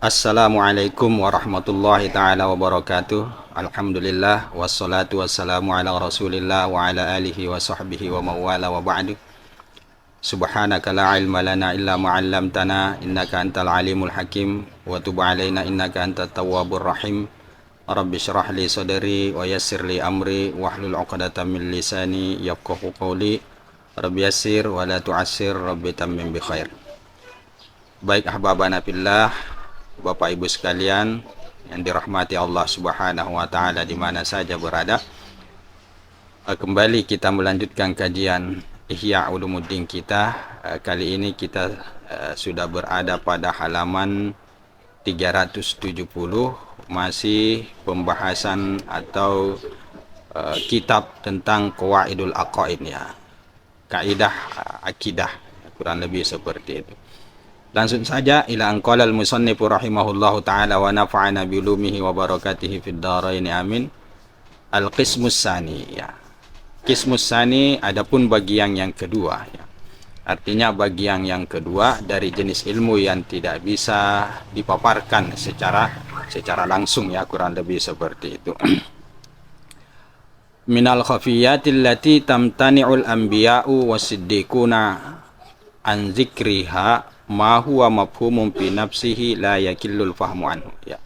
Assalamualaikum warahmatullahi ta'ala wabarakatuh. Alhamdulillah wassalatu wassalamu ala rasulillah wa ala alihi wa sahbihi wa mawala wa ba'du. Subhanaka la ilma lana illa ma'allamtana innaka antal alimul hakim wa tub alaina innaka antat tawwabur rahim. Rabbi syrah li sadri wa yassir li amri wahlul 'uqdatam min lisani yafqahu qawli. Rabbi yassir wa la tu'assir, rabbi tammim bi khair. Baik ahbabana fillah, Bapak Ibu sekalian yang dirahmati Allah Subhanahu wa taala di mana saja berada. Kembali kita melanjutkan kajian Ihya Ulumuddin kita. Kali ini kita sudah berada pada halaman 370, masih pembahasan atau kitab tentang Qawaidul Aqaid ya. Kaidah akidah, kurang lebih seperti itu. Langsung saja ila anqala al-musannif rahimahullahu taala wa nafa'ana bi ulumihi wa barakatihi fid dharain amin. Al-qismus tsani ya. Qismus tsani adapun bagian yang kedua ya. Artinya bagian yang kedua dari jenis ilmu yang tidak bisa dipaparkan secara langsung ya, kurang lebih seperti itu. Minal khafiyatil lati tamtani'ul anbiya'u was-siddiquna an dzikriha ma huwa mafhumun fi nafsihi la yakillul fahmu anhu ya.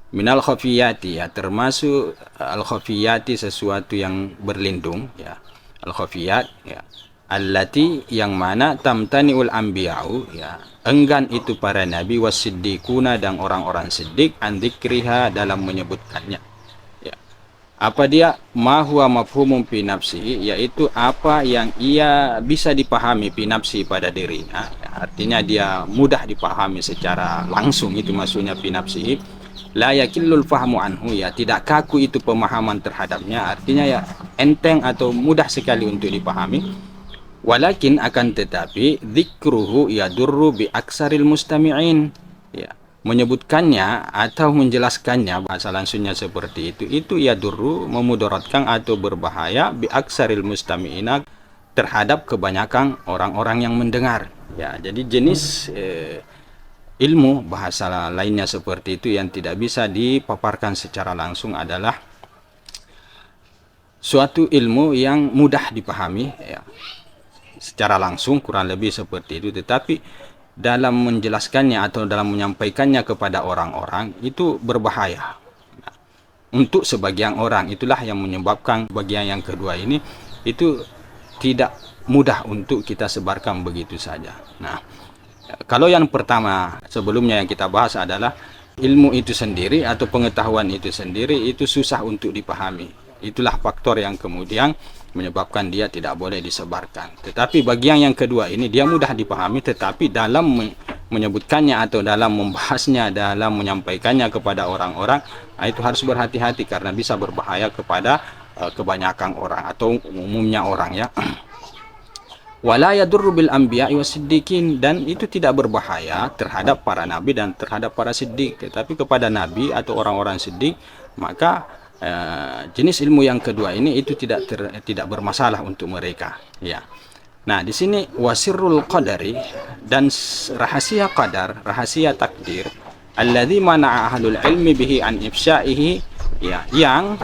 Minal khafiyati ya, termasuk al khafiyati sesuatu yang berlindung ya. Al khafiyat ya, allati yang mana tamtaniul anbiya'u ya, enggan itu para nabi wasiddiquna dan orang-orang siddiq an dzikriha dalam menyebutkannya ya. Apa dia? Ma huwa mafhumun fi nafsihi, yaitu apa yang ia bisa dipahami fi nafsi pada dirinya ya. Artinya dia mudah dipahami secara langsung, itu maksudnya fi nafsihi. La yakillul fahmu anhu ya, tidak kaku itu pemahaman terhadapnya, artinya ya enteng atau mudah sekali untuk dipahami. Walakin akan tetapi dzikruhu yadurru bi aksaril mustami'in ya. Menyebutkannya atau menjelaskannya, bahasa langsungnya seperti itu yadurru memudaratkan atau berbahaya bi aksaril mustami'ina terhadap kebanyakan orang-orang yang mendengar ya. Jadi jenis ilmu bahasa lainnya seperti itu yang tidak bisa dipaparkan secara langsung adalah suatu ilmu yang mudah dipahami ya, secara langsung kurang lebih seperti itu, tetapi dalam menjelaskannya atau dalam menyampaikannya kepada orang-orang itu berbahaya nah, untuk sebagian orang. Itulah yang menyebabkan bagian yang kedua ini itu tidak mudah untuk kita sebarkan begitu saja. Nah, kalau yang pertama sebelumnya yang kita bahas adalah ilmu itu sendiri atau pengetahuan itu sendiri itu susah untuk dipahami. Itulah faktor yang kemudian menyebabkan dia tidak boleh disebarkan. Tetapi bagian yang kedua ini dia mudah dipahami, tetapi dalam menyebutkannya atau dalam membahasnya, dalam menyampaikannya kepada orang-orang, itu harus berhati-hati karena bisa berbahaya kepada kebanyakan orang atau umumnya orang ya. Wala yadurru bil anbiya'i wasiddiqin, dan itu tidak berbahaya terhadap para nabi dan terhadap para siddiq, tetapi kepada nabi atau orang-orang siddiq maka jenis ilmu yang kedua ini itu tidak bermasalah untuk mereka ya. Nah, di sini wasirrul qadari, dan rahasia qadar, rahasia takdir, alladzi mana'a ahlul ilmi bihi an ifsya'ihi ya, yang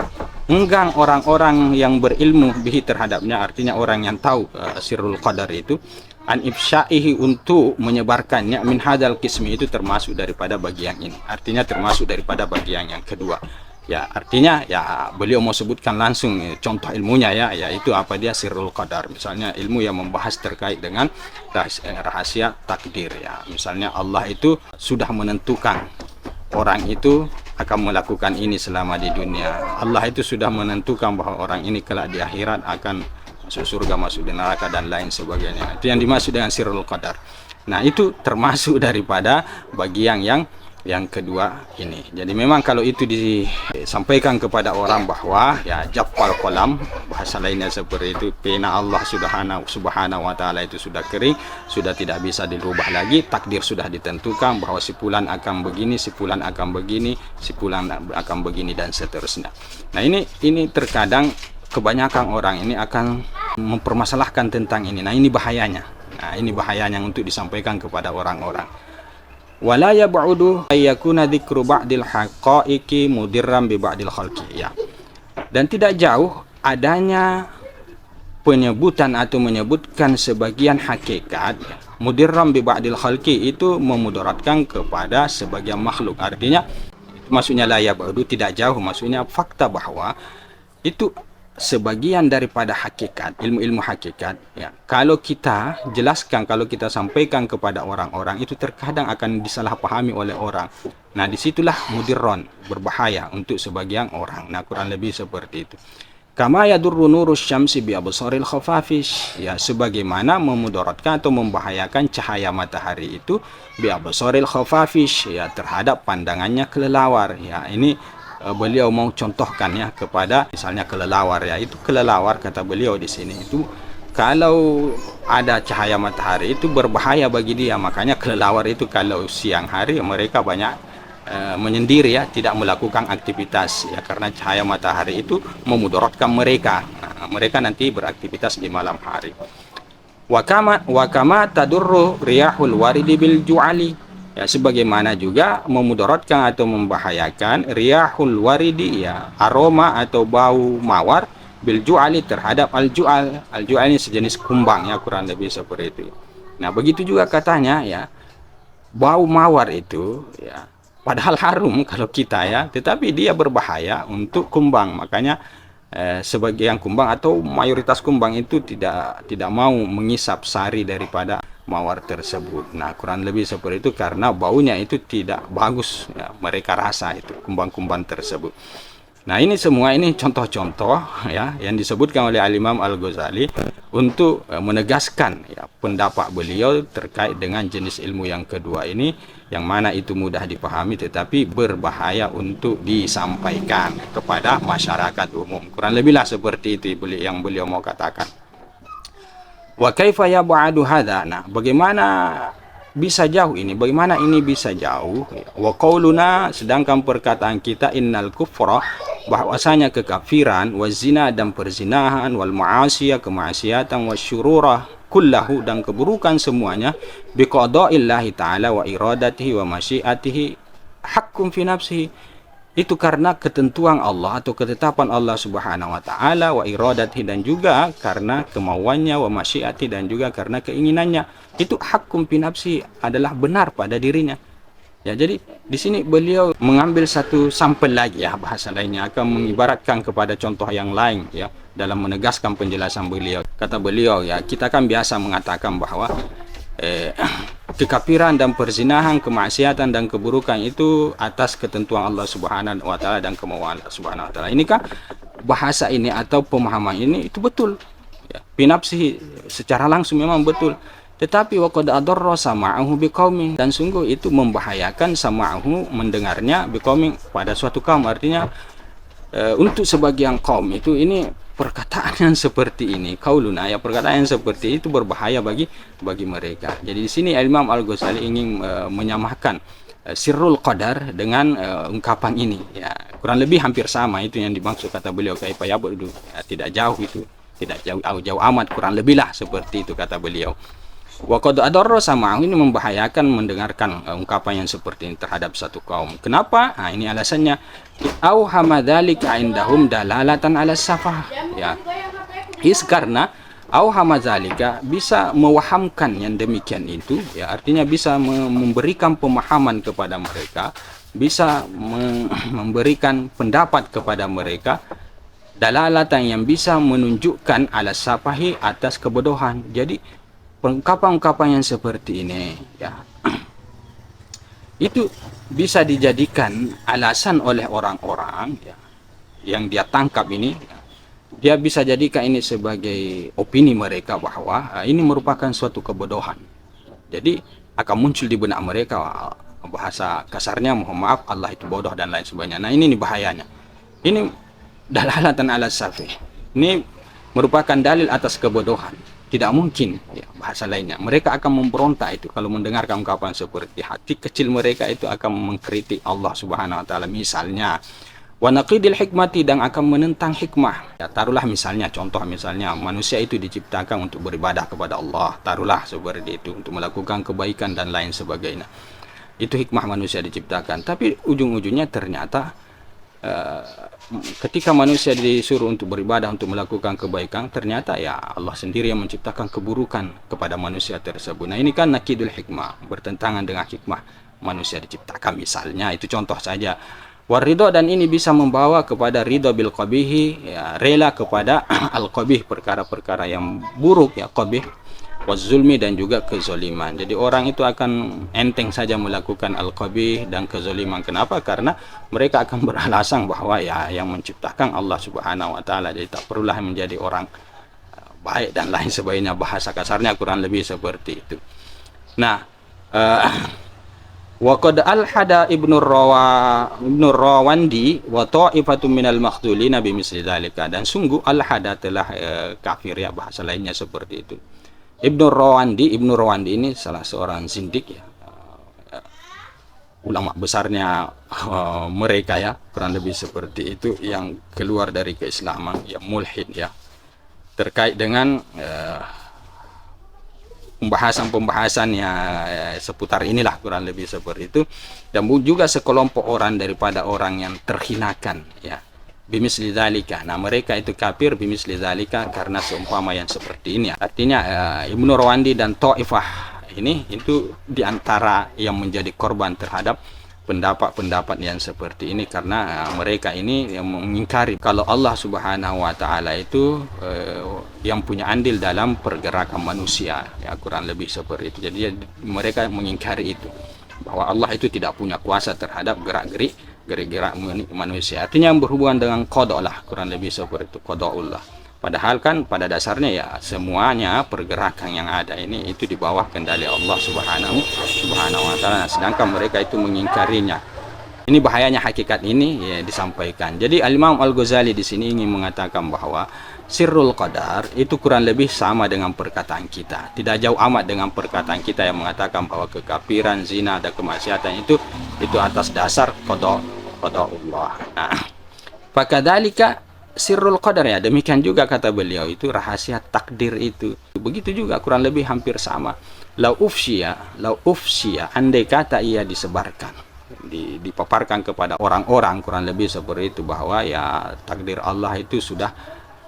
enggan orang-orang yang berilmu bihi terhadapnya, artinya orang yang tahu sirrul qadar itu, an ifsya'ihi untuk menyebarkannya, min hadal qismi itu termasuk daripada bagian ini, artinya termasuk daripada bagian yang kedua ya. Artinya ya beliau mau sebutkan langsung contoh ilmunya ya, yaitu apa dia sirrul qadar, misalnya ilmu yang membahas terkait dengan rahasia takdir ya. Misalnya Allah itu sudah menentukan orang itu akan melakukan ini selama di dunia. Allah itu sudah menentukan bahwa orang ini kelak di akhirat akan masuk surga, masuk di neraka dan lain sebagainya. Itu yang dimaksud dengan sirrul qadar. Nah, itu termasuk daripada bagian yang kedua ini. Jadi memang kalau itu disampaikan kepada orang bahwa ya jaffal qalam, bahasa lainnya seperti itu, pena Allah subhanahu wa ta'ala itu sudah kering, sudah tidak bisa dirubah lagi, takdir sudah ditentukan bahwa si fulan akan begini, si fulan akan begini, si fulan akan begini dan seterusnya. Nah, ini terkadang kebanyakan orang ini akan mempermasalahkan tentang ini. Nah, ini bahayanya. Nah, ini bahayanya untuk disampaikan kepada orang-orang. wala yab'udu ayyakuna dzikru ba'dil haqa'iqi mudirram bi ba'dil khalqi, ya. Dan tidak jauh adanya penyebutan atau menyebutkan sebagian hakikat mudirram bi ba'dil khalqi, itu memudaratkan kepada sebagian makhluk. Artinya maksudnya la yab'udu, tidak jauh, maksudnya fakta bahwa itu sebagian daripada hakikat, ilmu-ilmu hakikat, ya. Kalau kita jelaskan, kalau kita sampaikan kepada orang-orang, itu terkadang akan disalahpahami oleh orang. Nah, disitulah mudirron, berbahaya untuk sebagian orang. Nah, kurang lebih seperti itu. Kama yadurru nurus syamsi bi absaril khafafish, ya, sebagaimana memudaratkan atau membahayakan cahaya matahari itu bi absaril khafafish, ya, terhadap pandangannya kelelawar. Ya, ini beliau mau contohkan, ya, kepada misalnya kelelawar, ya. Itu kelelawar, kata beliau di sini, itu kalau ada cahaya matahari itu berbahaya bagi dia. Makanya kelelawar itu kalau siang hari mereka banyak menyendiri, ya, tidak melakukan aktivitas, ya, karena cahaya matahari itu memudaratkan mereka. Nah, mereka nanti beraktivitas di malam hari. Wa kama tadurru riyahul waridi bil ju'ali, ya, sebagaimana juga memudaratkan atau membahayakan riyahul waridi, ya, aroma atau bau mawar bil ju'ali, terhadap al ju'al. Al ju'al ini sejenis kumbang, ya, kurang lebih seperti itu. Nah, begitu juga katanya, ya, bau mawar itu, ya, padahal harum kalau kita, ya, tetapi dia berbahaya untuk kumbang. Makanya sebagian kumbang atau mayoritas kumbang itu tidak mau mengisap sari daripada mawar tersebut. Nah, kurang lebih seperti itu, karena baunya itu tidak bagus, ya, mereka rasa itu kumbang-kumbang tersebut. Nah, ini semua ini contoh-contoh, ya, yang disebutkan oleh Al-Imam Al-Ghazali untuk menegaskan, ya, pendapat beliau terkait dengan jenis ilmu yang kedua ini, yang mana itu mudah dipahami tetapi berbahaya untuk disampaikan kepada masyarakat umum. Kurang lebihlah seperti itu yang beliau mau katakan. Wa kaifa yab'adu hadza? Nah, bagaimana bisa jauh ini? Bagaimana ini bisa jauh? Wa qauluna, sedangkan perkataan kita, innal kufra, bahwasanya kekafiran, wa zina, dan perzinahan, wal ma'asiyah, kemaksiatan, wasyururah kullahu, dan keburukan semuanya, biqada'illahi ta'ala wa iradatihi wa masyiatihi hakkum fi nafsihi, itu karena ketentuan Allah atau ketetapan Allah Subhanahu wa taala, wa iradatihi, dan juga karena kemauannya, wa masyiatihi, dan juga karena keinginannya. Itu hakkum fi nafsihi, adalah benar pada dirinya. Ya, jadi di sini beliau mengambil satu sampel lagi, ya, bahasa lainnya akan mengibaratkan kepada contoh yang lain, ya, dalam menegaskan penjelasan beliau. Kata beliau, ya, kita kan biasa mengatakan bahwa kekafiran dan perzinahan, kemaksiatan dan keburukan itu atas ketentuan Allah Subhanahu wa taala dan kemauan Allah Subhanahu wa taala. Ini kan bahasa ini atau pemahaman ini itu betul, ya, binafsi, secara langsung memang betul. Tetapi waqad adarra sama'ahu biqaumin, dan sungguh itu membahayakan sama'ahu, mendengarnya, biqaumin, pada suatu kaum. Artinya untuk sebagian kaum itu ini perkataan yang seperti ini, qauluna, ya, perkataan yang seperti itu berbahaya bagi mereka. Jadi di sini Imam Al-Ghazali ingin menyamakan sirrul qadar dengan ungkapan ini, ya, kurang lebih hampir sama itu yang dimaksud, kata beliau, kaifa yab'udu, ya, tidak jauh itu, tidak jauh amat, kurang lebih lah seperti itu kata beliau. Wa qad adarra sama'ahu, ini membahayakan mendengarkan ungkapan yang seperti ini terhadap satu kaum. Kenapa? Nah, ini alasannya. Au hamadzalika indahum dalalatan ala safah, ya. Is karena au hamadzalika bisa mewahamkan yang demikian itu, ya, artinya bisa memberikan pemahaman kepada mereka, bisa memberikan pendapat kepada mereka, dalalatan yang bisa menunjukkan ala safahi, atas kebodohan. Jadi ungkapan-ungkapan yang seperti ini, ya, itu bisa dijadikan alasan oleh orang-orang, ya, yang dia tangkap ini, ya, dia bisa jadikan ini sebagai opini mereka bahwa ini merupakan suatu kebodohan. Jadi akan muncul di benak mereka, bahasa kasarnya, mohon maaf, Allah itu bodoh dan lain sebagainya. Nah, ini bahayanya. Ini dalalatan ala safih, ini merupakan dalil atas kebodohan. Tidak mungkin, ya, bahasa lainnya, mereka akan memberontak itu kalau mendengarkan ungkapan seperti, hati kecil mereka itu akan mengkritik Allah Subhanahu wa taala, misalnya wa naqidil hikmati, dan akan menentang hikmah. Ya, taruhlah misalnya, contoh misalnya, manusia itu diciptakan untuk beribadah kepada Allah, taruhlah seperti itu, untuk melakukan kebaikan dan lain sebagainya. itu hikmah manusia diciptakan. Tapi ujung-ujungnya ternyata ketika manusia disuruh untuk beribadah, untuk melakukan kebaikan, ternyata ya Allah sendiri yang menciptakan keburukan kepada manusia tersebut. Nah, ini kan nakidul hikmah, bertentangan dengan hikmah manusia diciptakan. Misalnya itu contoh saja. Waridho, dan ini bisa membawa kepada ridho bil qabihi, ya, rela kepada al qabih, perkara-perkara yang buruk, ya, qabih, wazulmi, dan juga kezoliman. Jadi orang itu akan enteng saja melakukan al-qabih dan kezoliman. Kenapa? Karena mereka akan beralasan bahwa ya yang menciptakan Allah Subhanahu wa taala, jadi tak perlulah menjadi orang baik dan lain sebagainya. Bahasa kasarnya kurang lebih seperti itu. Nah, wa qad al-hada Ibnu Rawandi wa ta'ifatun minal makhdulina bimisli dzalika, dan sungguh al-hada telah kafir, ya, bahasa lainnya seperti itu. Ibnu Rawandi ini salah seorang zindik, ya, ulama besarnya mereka, ya, kurang lebih seperti itu, yang keluar dari keislaman, yang mulhid, ya, terkait dengan pembahasan ya, seputar inilah, kurang lebih seperti itu. Dan juga sekelompok orang daripada orang yang terhinakan, ya, bimisli dzalika. Nah, mereka itu kafir bimisli dzalika karena seumpama yang seperti ini. Artinya Ibnu Rawandi dan Taifah ini itu diantara yang menjadi korban terhadap pendapat-pendapat yang seperti ini, karena mereka ini yang mengingkari kalau Allah Subhanahu wa taala itu yang punya andil dalam pergerakan manusia, ya, kurang lebih seperti itu. Jadi mereka mengingkari itu, bahwa Allah itu tidak punya kuasa terhadap gerak-gerik manusia. Artinya yang berhubungan dengan qada lah, kurang lebih seperti itu, qadaullah. Padahal kan pada dasarnya ya semuanya pergerakan yang ada ini itu di bawah kendali Allah Subhanahu wa taala. Sedangkan mereka itu mengingkarinya. Ini bahayanya hakikat ini, ya, disampaikan. Jadi Al-Imam Al-Ghazali di sini ingin mengatakan bahwa sirrul qadar itu kurang lebih sama dengan perkataan kita. Tidak jauh amat dengan perkataan kita yang mengatakan bahwa kekafiran, zina, dan kemaksiatan itu atas dasar qadaullah. Nah, fakadzalika sirrul qadar, ya, demikian juga kata beliau itu rahasia takdir itu. Begitu juga kurang lebih hampir sama. Lau ufsya, andai kata ia disebarkan, dipaparkan kepada orang-orang, kurang lebih seperti itu, bahwa ya takdir Allah itu sudah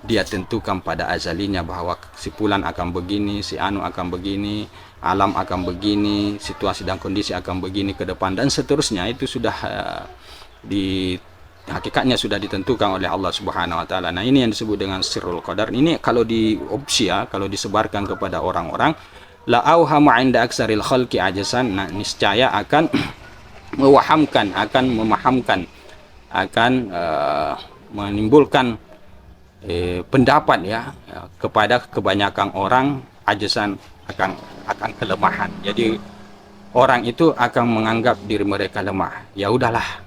dia tentukan pada azalinya, bahwa si fulan akan begini, si anu akan begini, alam akan begini, situasi dan kondisi akan begini ke depan, dan seterusnya. Itu sudah hakikatnya sudah ditentukan oleh Allah Subhanahu wa taala. Nah, ini yang disebut dengan sirrul qadar. Ini kalau diopsia, kalau disebarkan kepada orang-orang, la auhamu 'inda aksaril khalqi ajasan, nah, niscaya akan memahamkan, akan menimbulkan pendapat, ya, kepada kebanyakan orang, ajasan, akan kelemahan. Jadi orang itu akan menganggap diri mereka lemah. Ya udahlah,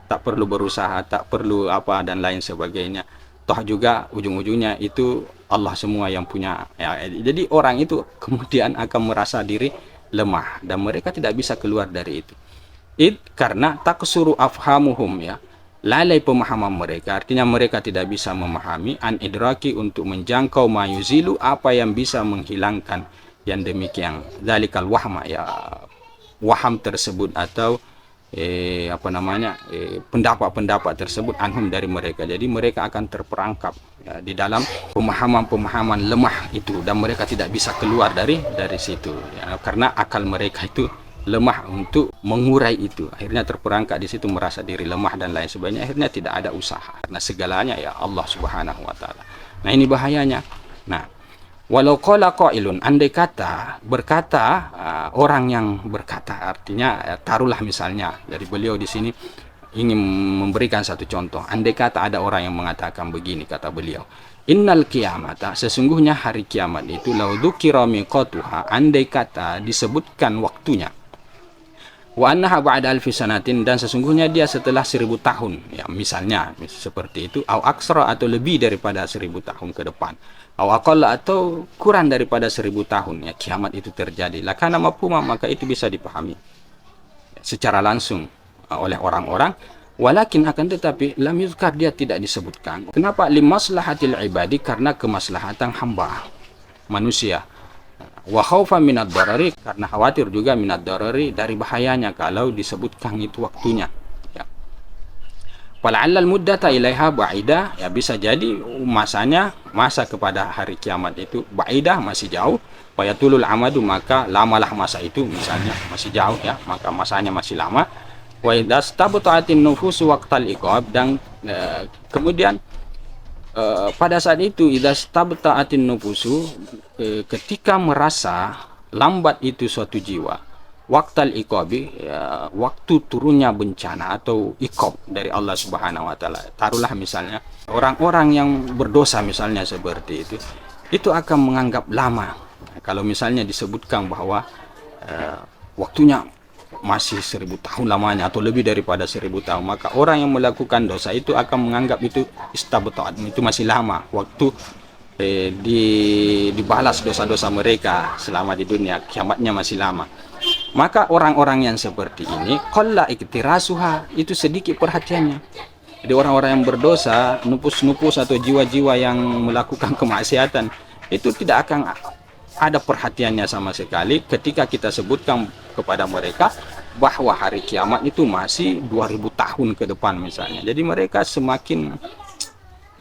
tak perlu berusaha, tak perlu apa dan lain sebagainya. Toh juga ujung-ujungnya itu Allah semua yang punya, ya. Jadi orang itu kemudian akan merasa diri lemah dan mereka tidak bisa keluar dari itu. Karena taksuru afhamuhum, ya, lalai pemahaman mereka. Artinya mereka tidak bisa memahami an idraki, untuk menjangkau mayuzilu, apa yang bisa menghilangkan yang demikian, zalikal wahma, ya, waham tersebut, atau pendapat-pendapat tersebut anhum, dari mereka. Jadi mereka akan terperangkap, ya, di dalam pemahaman-pemahaman lemah itu, dan mereka tidak bisa keluar dari situ, ya, karena akal mereka itu lemah untuk mengurai itu. Akhirnya terperangkap di situ, merasa diri lemah dan lain sebagainya. Akhirnya tidak ada usaha, karena segalanya ya Allah Subhanahu wa taala. Nah, ini bahayanya. Nah, walau qala qailun, andai kata berkata orang yang berkata, artinya taruhlah misalnya dari beliau di sini ingin memberikan satu contoh. Andai kata ada orang yang mengatakan begini, kata beliau, innal qiyamata, sesungguhnya hari kiamat itu, lau dzukira miqatuha, andai kata disebutkan waktunya, wa annaha ba'da alfi sanatin, dan sesungguhnya dia setelah 1000 tahun, ya, misalnya seperti itu, au aksara, atau lebih daripada 1000 tahun ke depan, au aqalla, atau kurang daripada 1000 tahun, ya, kiamat itu terjadi. Lakana mafhuma, maka itu bisa dipahami secara langsung oleh orang-orang. Walakin, akan tetapi, lam yuzkar, dia tidak disebutkan. Kenapa? Limaslahatil ibadi, karena kemaslahatan hamba manusia. Wa khaufan minad darari, karena khawatir juga minad darari, dari bahayanya kalau disebutkan itu waktunya. Ya. Fala'allal muddata ilaiha ba'idah, ya bisa jadi masa kepada hari kiamat itu ba'idah, masih jauh. Wa yatulul amadu, maka lamalah masa itu, misalnya masih jauh ya, maka masanya masih lama. Wa idastabta'atin nufusu waqtal iqab, dan kemudian pada saat itu idastabta'atin nufusu, ketika merasa lambat itu suatu jiwa, waqtal iqabi, waktu turunnya bencana atau iqab dari Allah Subhanahu wa taala. Taruhlah misalnya orang-orang yang berdosa misalnya seperti itu akan menganggap lama. Kalau misalnya disebutkan bahwa waktunya masih 1000 tahun lamanya atau lebih daripada 1000 tahun, maka orang yang melakukan dosa itu akan menganggap itu istabta'at, itu masih lama waktu dibalas dosa-dosa mereka selama di dunia, kiamatnya masih lama. Maka orang-orang yang seperti ini qalla iktirasuha, itu sedikit perhatiannya. Jadi orang-orang yang berdosa, nupus-nupus atau jiwa-jiwa yang melakukan kemaksiatan, itu tidak akan ada perhatiannya sama sekali ketika kita sebutkan kepada mereka bahwa hari kiamat itu masih 2000 tahun ke depan misalnya. Jadi mereka semakin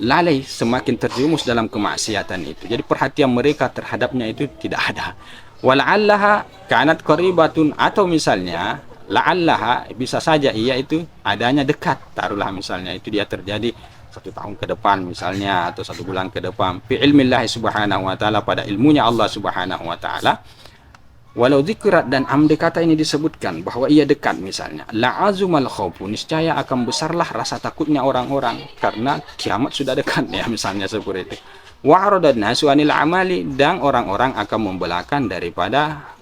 lalai, semakin terjerumus dalam kemaksiatan itu. Jadi perhatian mereka terhadapnya itu tidak ada. Wala'allaha kanat qaribatun, atau misalnya la'allaha, bisa saja ia itu adanya dekat. Taruhlah misalnya itu dia terjadi 1 tahun ke depan misalnya, atau 1 bulan ke depan, fi ilmillahi subhanahu wa ta'ala, pada ilmunya Allah subhanahu wa ta'ala. Walau dzikrat, dan andai kata ini disebutkan bahwa ia dekat misalnya, la'azumal khawfu, niscaya akan besarlah rasa takutnya orang-orang karena kiamat sudah dekat ya, misalnya seperti itu. Wa'aradan nasu anil amali, dan orang-orang akan membelakang daripada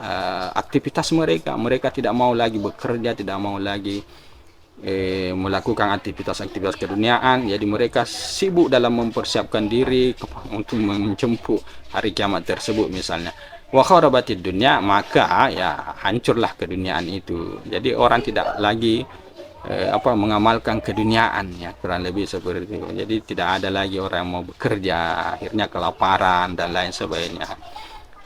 aktivitas mereka. Mereka tidak mau lagi bekerja, tidak mau lagi melakukan aktivitas-aktivitas keduniaan. Jadi mereka sibuk dalam mempersiapkan diri untuk menjemput hari kiamat tersebut misalnya. Wa kharabatid dunya, maka ya hancurlah keduniaan itu. Jadi orang tidak lagi mengamalkan keduniaan ya, kurang lebih seperti itu. Jadi tidak ada lagi orang yang mau bekerja, akhirnya kelaparan dan lain sebagainya.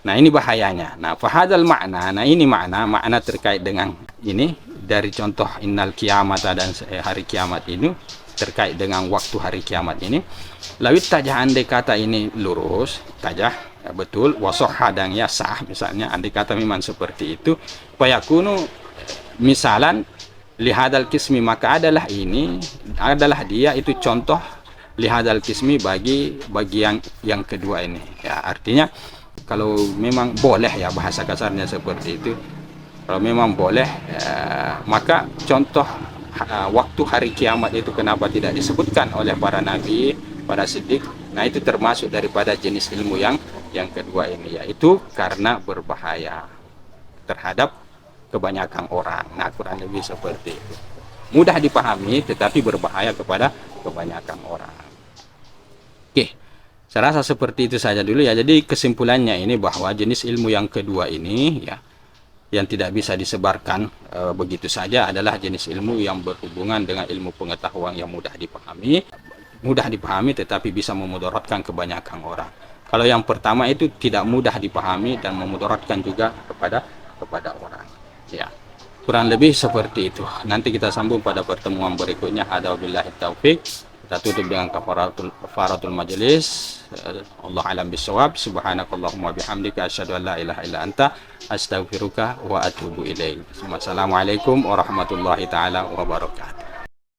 Nah, ini bahayanya. Nah, fahadal makna, nah ini makna terkait dengan ini dari contoh innal kiamata dan hari kiamat ini, terkait dengan waktu hari kiamat ini. Lawit tajah, andai kata ini lurus, tajah ya, betul, wasohha, dan ya sah misalnya, andai kata memang seperti itu, fayakunu misalan lihadal kismi, maka adalah dia itu contoh lihadal kismi, bagi yang kedua ini ya. Artinya kalau memang boleh ya, bahasa kasarnya seperti itu, kalau memang boleh maka contoh waktu hari kiamat itu kenapa tidak disebutkan oleh para nabi, para siddiq. Nah, itu termasuk daripada jenis ilmu yang kedua ini, yaitu karena berbahaya terhadap kebanyakan orang. Nah, kurang lebih seperti itu. Mudah dipahami tetapi berbahaya kepada kebanyakan orang. Oke, saya rasa seperti itu saja dulu ya. Jadi kesimpulannya ini bahwa jenis ilmu yang kedua ini ya, yang tidak bisa disebarkan begitu saja, adalah jenis ilmu yang berhubungan dengan ilmu pengetahuan yang mudah dipahami tetapi bisa memudaratkan kebanyakan orang. Kalau yang pertama itu tidak mudah dipahami dan memudaratkan juga kepada orang. Ya, kurang lebih seperti itu. Nanti kita sambung pada pertemuan berikutnya. Ada wabillahi taufik. Kita tutup dengan kafaratul majelis. Allah alam bisawab. Subhanakallahumma bihamdika asyhadu an la ilaha illa anta astaghfiruka wa atubu ilaik. Wassalamualaikum warahmatullahi taala wabarakatuh.